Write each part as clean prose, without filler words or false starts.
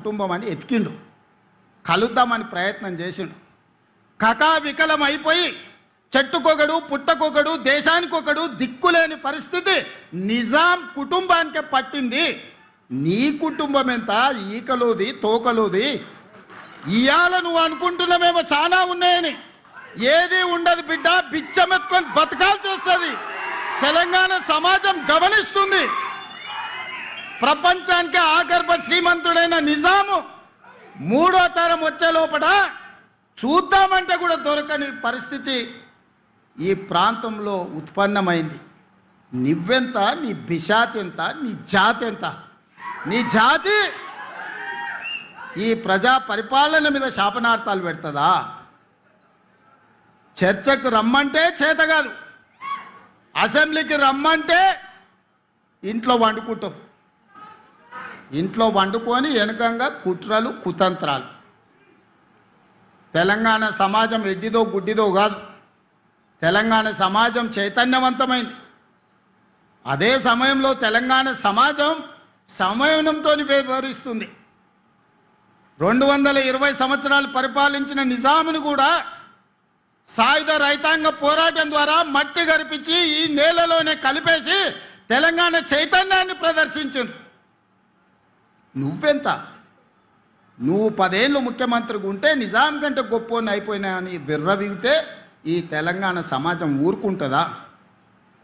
కుటుంబం అని ఎతికిండు, కలుద్దామని ప్రయత్నం చేసిండు. కకావికలం అయిపోయి చెట్టుకొకడు పుట్టకొకడు దేశానికొకడు దిక్కులేని పరిస్థితి నిజాం కుటుంబానికే పట్టింది. నీ కుటుంబం ఎంత ఈకలోది తోకలోది. ఇయాల నువ్వు అనుకుంటున్నామేమో చాలా ఉన్నాయని, ఏది ఉండదు బిడ్డ. బిచ్చమెత్తుకొని బతకాల్సి వస్తుంది. తెలంగాణ సమాజం గమనిస్తుంది. ప్రపంచానికి ఆగర్భ శ్రీమంతుడైన నిజాము మూడో తరం వచ్చే లోపల చూద్దామంటే కూడా దొరకని పరిస్థితి ఈ ప్రాంతంలో ఉత్పన్నమైంది. నువ్వెంత, నీ బిషాత్ ఎంత, నీ జాతి ఎంత? నీ జాతి ఈ ప్రజా పరిపాలన మీద శాపనార్థాలు పెడుతుందా? చర్చకు రమ్మంటే చేత కాదు, అసెంబ్లీకి రమ్మంటే ఇంట్లో వండుకుంటాం. ఇంట్లో వండుకొని వెనకంగా కుట్రలు కుతంత్రాలు. తెలంగాణ సమాజం ఎడ్డిదో గుడ్డిదో కాదు. తెలంగాణ సమాజం చైతన్యవంతమైంది. అదే సమయంలో తెలంగాణ సమాజం సంయమనంతో వ్యవహరిస్తుంది. 220 సంవత్సరాలు పరిపాలించిన నిజామును కూడా సాయుధ రైతాంగ పోరాటం ద్వారా మట్టి గరిపించి ఈ నేలలోనే కలిపేసి తెలంగాణ చైతన్యాన్ని ప్రదర్శించారు. నువ్వెంత? నువ్వు 10 ఏళ్ళు ముఖ్యమంత్రిగా ఉంటే నిజాం కంటే గొప్పని అయిపోయినా అని విర్రవిగితే ఈ తెలంగాణ సమాజం ఊరుకుంటుందా?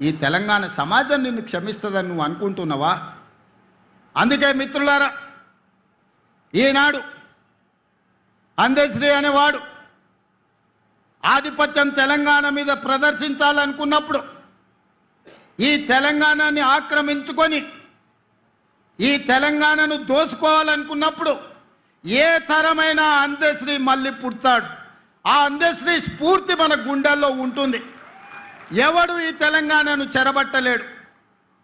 ఈ తెలంగాణ సమాజం నిన్ను క్షమిస్తుందని నువ్వు అనుకుంటున్నావా? అందుకే మిత్రులారా, ఈనాడు అందశ్రీ అనేవాడు ఆధిపత్యం తెలంగాణ మీద ప్రదర్శించాలనుకున్నప్పుడు, ఈ తెలంగాణని ఆక్రమించుకొని ఈ తెలంగాణను దోసుకోవాలనుకున్నప్పుడు ఏ తరమైన అందశ్రీ మళ్ళీ పుడతాడు. ఆ అందశ్రీ స్ఫూర్తి మన గుండెల్లో ఉంటుంది. ఎవడు ఈ తెలంగాణను చెరబట్టలేడు.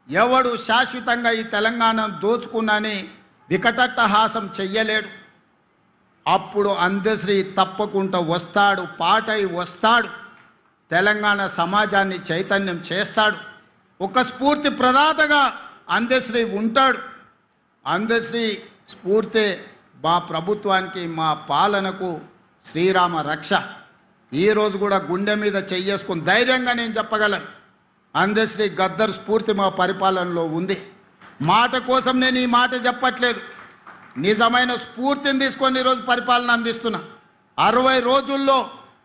ఎవడు శాశ్వతంగా ఈ తెలంగాణను దోచుకున్నని వికటట్టహాసం చెయ్యలేడు. అప్పుడు అందశ్రీ తప్పకుండా వస్తాడు, పాటై వస్తాడు, తెలంగాణ సమాజాన్ని చైతన్యం చేస్తాడు. ఒక స్ఫూర్తి ప్రదాతగా అందశ్రీ ఉంటాడు. అందశ్రీ స్ఫూర్తి మా ప్రభుత్వానికి, మా పాలనకు శ్రీరామ రక్ష. ఈరోజు కూడా గుండె మీద చెయ్యేసుకుని ధైర్యంగా నేను చెప్పగలను, అందశ్రీ గద్దర్ స్ఫూర్తి మా పరిపాలనలో ఉంది. మాట కోసం నేను ఈ మాట చెప్పట్లేదు, నిజమైన స్ఫూర్తిని తీసుకొని ఈరోజు పరిపాలన అందిస్తున్నా. 60 రోజుల్లో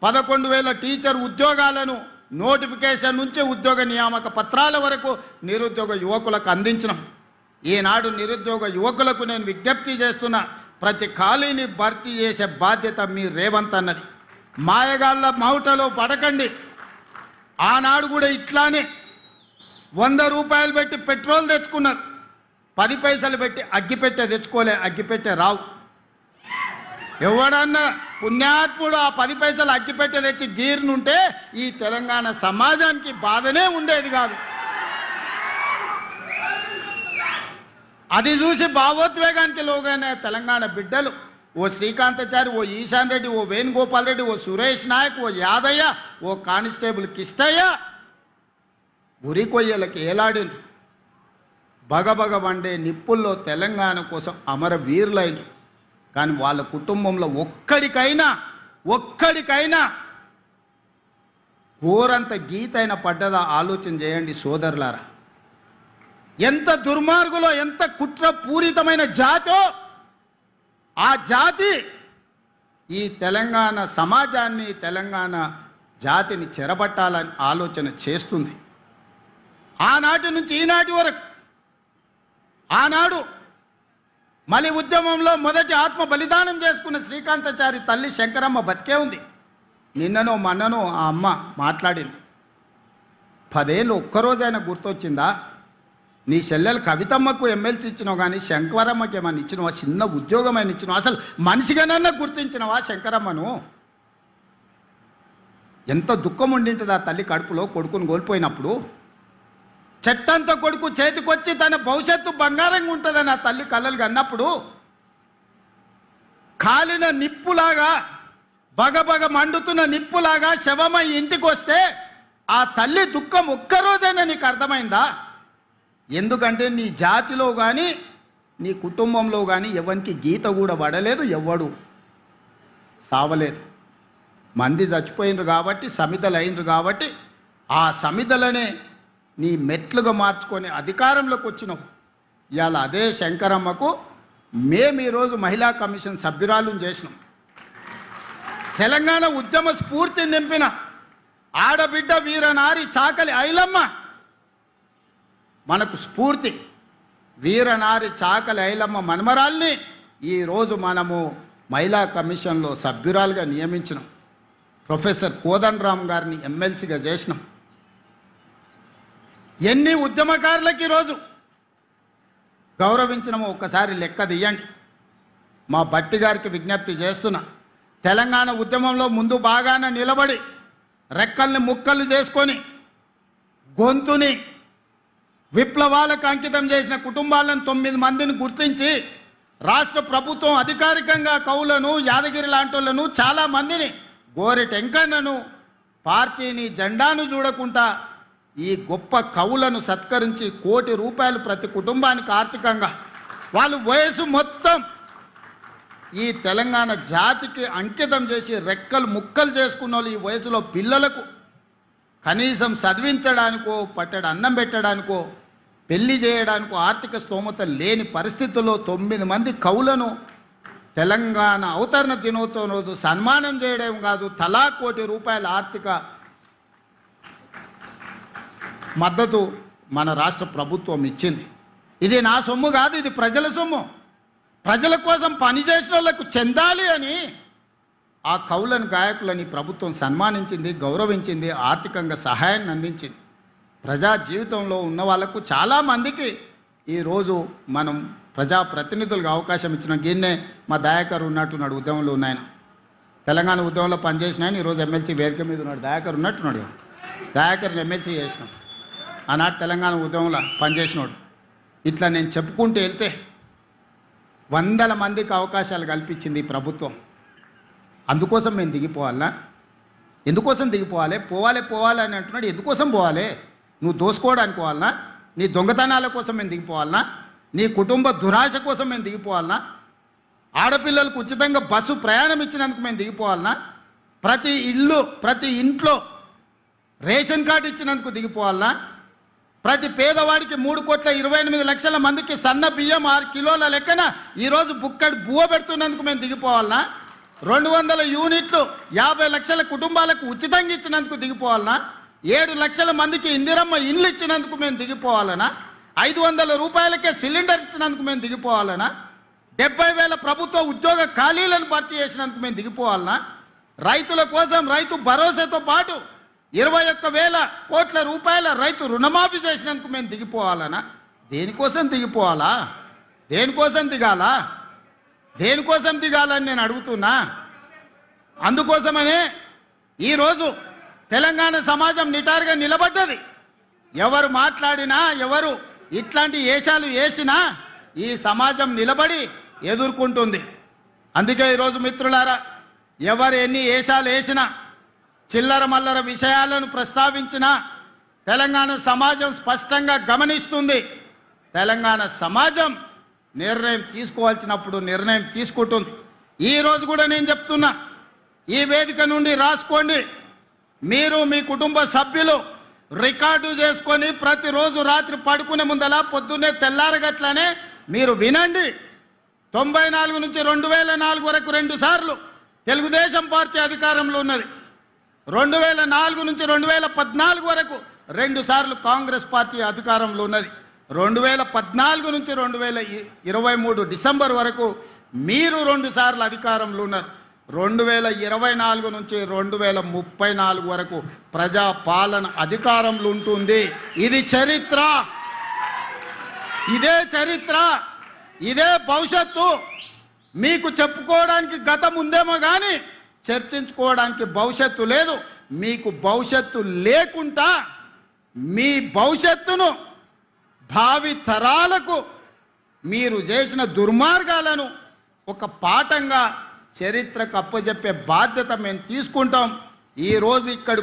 11,000 టీచర్ ఉద్యోగాలను నోటిఫికేషన్ నుంచి ఉద్యోగ నియామక పత్రాల వరకు నిరుద్యోగ యువకులకు అందించినాం. ఈనాడు నిరుద్యోగ యువకులకు నేను విజ్ఞప్తి చేస్తున్నా, ప్రతి ఖాళీని భర్తీ చేసే బాధ్యత మీ రేవంత్ అన్నది. మాయగాళ్ళ మౌటలో పడకండి. ఆనాడు కూడా ఇట్లానే 100 రూపాయలు పెట్టి పెట్రోల్ తెచ్చుకున్నారు, 10 పైసలు పెట్టి అగ్గిపెట్టె తెచ్చుకోలే, అగ్గిపెట్టె రావు. ఎవడన్నా పుణ్యాత్ముడు ఆ 10 పైసలు అగ్గిపెట్టె తెచ్చి గీర్నుంటే ఈ తెలంగాణ సమాజానికి బాధనే ఉండేది కాదు. అది చూసి భావోద్వేగానికి లోగైన తెలంగాణ బిడ్డలు, ఓ శ్రీకాంతాచారి, ఓ ఈశాన్ రెడ్డి, ఓ వేణుగోపాల్ రెడ్డి, ఓ సురేష్ నాయక్, ఓ యాదయ్య, ఓ కానిస్టేబుల్ కిష్టయ్య ఉరి కొయ్యలకి ఏలాడిన బగబగ వండే నిప్పుల్లో తెలంగాణ కోసం అమరవీరులైన. కానీ వాళ్ళ కుటుంబంలో ఒక్కడికైనా ఘోరంత గీతైన పడ్డదా ఆలోచన చేయండి సోదరులారా. ఎంత దుర్మార్గులో, ఎంత కుట్రపూరితమైన జాతో ఆ జాతి ఈ తెలంగాణ సమాజాన్ని, తెలంగాణ జాతిని చెరబట్టాలని ఆలోచన చేస్తుంది. ఆనాటి నుంచి ఈనాటి వరకు, ఆనాడు మలి ఉద్యమంలో మొదటి ఆత్మ బలిదానం చేసుకున్న శ్రీకాంతాచారి తల్లి శంకరమ్మ బతికే ఉంది. నిన్ననో మొన్ననో ఆ అమ్మ మాట్లాడింది. 10 ఏళ్ళు ఒక్కరోజైనా గుర్తొచ్చిందా? నీ చెల్లెలు కవితమ్మకు ఎమ్మెల్సీ ఇచ్చినావు, కానీ శంకరమ్మకి ఏమన్నా ఇచ్చినావా? చిన్న ఉద్యోగమైన ఇచ్చినావా? అసలు మనిషిగానన్నా గుర్తించినవా శంకరమ్మను? ఎంత దుఃఖం ఉండింటుంది ఆ తల్లి కడుపులో కొడుకును కోల్పోయినప్పుడు. చెట్టంత కొడుకు చేతికొచ్చి తన భవిష్యత్తు బంగారంగా ఉంటుందని ఆ తల్లి కళ్ళలు కన్నప్పుడు, కాలిన నిప్పులాగా, బగబగ మండుతున్న నిప్పులాగా శవమై ఇంటికి వస్తే ఆ తల్లి దుఃఖం ఒక్కరోజైనా నీకు అర్థమైందా? ఎందుకంటే నీ జాతిలో కానీ నీ కుటుంబంలో కానీ ఎవరికి గీత కూడా పడలేదు, ఎవ్వడు సావలేదు. మంది చచ్చిపోయినరు కాబట్టి, సమితలు అయినరు కాబట్టి, ఆ సమితలనే నీ మెట్లుగా మార్చుకొని అధికారంలోకి వచ్చినావు. ఇవాళ అదే శంకరమ్మకు మేము ఈరోజు మహిళా కమిషన్ సభ్యురాలను చేసినాం. తెలంగాణ ఉద్యమ స్ఫూర్తిని నింపిన ఆడబిడ్డ వీరనారి చాకలి ఐలమ్మ మనకు స్ఫూర్తి. వీరనారి చాకలి ఐలమ్మ మనమరాల్ని ఈరోజు మనము మహిళా కమిషన్లో సభ్యురాలుగా నియమించినాం. ప్రొఫెసర్ కోదండరామ్ గారిని ఎమ్మెల్సీగా చేసినాం. ఎన్ని ఉద్యమకారులకి ఈరోజు గౌరవించినామో ఒక్కసారి లెక్క తీయండి. మా బట్టి గారికి విజ్ఞప్తి చేస్తున్నా, తెలంగాణ ఉద్యమంలో ముందు బాగాన నిలబడి రెక్కల్ని ముక్కలు చేసుకొని గొంతుని విప్లవాలకు అంకితం చేసిన కుటుంబాలను 9 మందిని గుర్తించి రాష్ట్ర ప్రభుత్వం అధికారికంగా కవులను, యాదగిరి లాంటోళ్లను, చాలామందిని, గోరె టెంకన్నను, పార్టీని జెండాను చూడకుండా ఈ గొప్ప కవులను సత్కరించి ₹1 కోటి ప్రతి కుటుంబానికి ఆర్థికంగా వాళ్ళు వయసు మొత్తం ఈ తెలంగాణ జాతికి అంకితం చేసి రెక్కలు ముక్కలు చేసుకున్న వాళ్ళు ఈ వయసులో పిల్లలకు కనీసం చదివించడానికో, పట్టెడు అన్నం పెట్టడానికో, పెళ్లి చేయడానికో ఆర్థిక స్తోమత లేని పరిస్థితుల్లో 9 మంది కవులను తెలంగాణ అవతరణ దినోత్సవం రోజు సన్మానం చేయడం కాదు, తలా ₹1 కోటి ఆర్థిక మద్దతు మన రాష్ట్ర ప్రభుత్వం ఇచ్చింది. ఇది నా సొమ్ము కాదు, ఇది ప్రజల సొమ్ము. ప్రజల కోసం పనిచేసిన వాళ్ళకు చెందాలి అని ఆ కవులను, గాయకులని ప్రభుత్వం సన్మానించింది, గౌరవించింది, ఆర్థికంగా సహాయాన్ని అందించింది. ప్రజా జీవితంలో ఉన్న వాళ్ళకు చాలామందికి ఈరోజు మనం ప్రజాప్రతినిధులుగా అవకాశం ఇచ్చిన గిన్నే మా దయాకర్ ఉన్నట్టున్నాడు, ఉద్యమంలో ఉన్నాయన, తెలంగాణ ఉద్యమంలో పనిచేసిన ఆయన ఈరోజు ఎమ్మెల్సీ వేదిక మీద ఉన్నాడు. దయాకర్ ఉన్నట్టున్నాడు, దయాకర్ని ఎమ్మెల్సీ చేసినాం. ఆనాడు తెలంగాణ ఉద్యమంలో పనిచేసినాడు. ఇట్లా నేను చెప్పుకుంటూ వెళ్తే 100 మందికి అవకాశాలు కల్పించింది ఈ ప్రభుత్వం. అందుకోసం మేము దిగిపోవాలా? ఎందుకోసం దిగిపోవాలి? పోవాలి అని అంటున్నాడు. ఎందుకోసం పోవాలి? నువ్వు దోసుకోవడానికి పోవాలనా? నీ దొంగతనాల కోసం మేము దిగిపోవాలనా? నీ కుటుంబ దురాశ కోసం మేము దిగిపోవాలనా? ఆడపిల్లలకు ఉచితంగా బస్సు ప్రయాణం ఇచ్చినందుకు మేము దిగిపోవాలనా? ప్రతి ఇంట్లో రేషన్ కార్డు ఇచ్చినందుకు దిగిపోవాలనా? ప్రతి పేదవాడికి 3,28,00,000 మందికి సన్న బియ్యం 6 కిలోల లెక్కన ఈరోజు బుక్కడి బువ్వ పెడుతున్నందుకు మేము దిగిపోవాలనా? 200 యూనిట్లు 50 లక్షల కుటుంబాలకు ఉచితంగా ఇచ్చినందుకు దిగిపోవాలనా? 7 లక్షల మందికి ఇందిరమ్మ ఇండ్లు ఇచ్చినందుకు మేము దిగిపోవాలనా? 500 రూపాయలకే సిలిండర్ ఇచ్చినందుకు మేము దిగిపోవాలనా? 70,000 ప్రభుత్వ ఉద్యోగ ఖాళీలను భర్తీ చేసినందుకు మేము దిగిపోవాలనా? రైతుల కోసం రైతు భరోసాతో పాటు 21,000 కోట్ల రూపాయల రైతు రుణమాఫీ చేసినందుకు మేము దిగిపోవాలనా? దేనికోసం దిగిపోవాలా? దేనికోసం దిగాలా? దేనికోసం దిగాలని నేను అడుగుతున్నా. అందుకోసమనే ఈరోజు తెలంగాణ సమాజం నిటారుగా నిలబడ్డది. ఎవరు మాట్లాడినా, ఎవరు ఇట్లాంటి ఏషాలు వేసినా ఈ సమాజం నిలబడి ఎదుర్కొంటుంది. అందుకే ఈరోజు మిత్రులారా, ఎవరు ఎన్ని ఏషాలు వేసినా, చిల్లర మల్లర విషయాలను ప్రస్తావించినా తెలంగాణ సమాజం స్పష్టంగా గమనిస్తుంది. తెలంగాణ సమాజం నిర్ణయం తీసుకోవాల్సినప్పుడు నిర్ణయం తీసుకుంటుంది. ఈరోజు కూడా నేను చెప్తున్నా, ఈ వేదిక నుండి రాసుకోండి, మీరు మీ కుటుంబ సభ్యులు రికార్డు చేసుకొని ప్రతిరోజు రాత్రి పడుకునే ముందల పొద్దున్నే తెల్లారగట్లనే మీరు వినండి. 94 నుంచి 2004 వరకు 2 సార్లు తెలుగుదేశం పార్టీ అధికారంలో ఉన్నది. 2004 నుంచి 2014 వరకు 2 సార్లు కాంగ్రెస్ పార్టీ అధికారంలో ఉన్నది. 2014 నుంచి 2023 డిసెంబర్ వరకు మీరు 2 సార్లు అధికారంలో ఉన్నారు. 2024 నుంచి 2034 వరకు ప్రజా పాలన అధికారంలో ఉంటుంది. ఇది చరిత్ర, ఇదే చరిత్ర, ఇదే భవిష్యత్తు. మీకు చెప్పుకోవడానికి గతం ఉందేమో కానీ చర్చించుకోవడానికి భవిష్యత్తు లేదు. మీకు భవిష్యత్తు లేకుండా మీ భవిష్యత్తును భావి తరాలకు మీరు చేసిన దుర్మార్గాలను ఒక పాఠంగా చరిత్రకు అప్పచెప్పే బాధ్యత మేము తీసుకుంటాం. ఈరోజు ఇక్కడ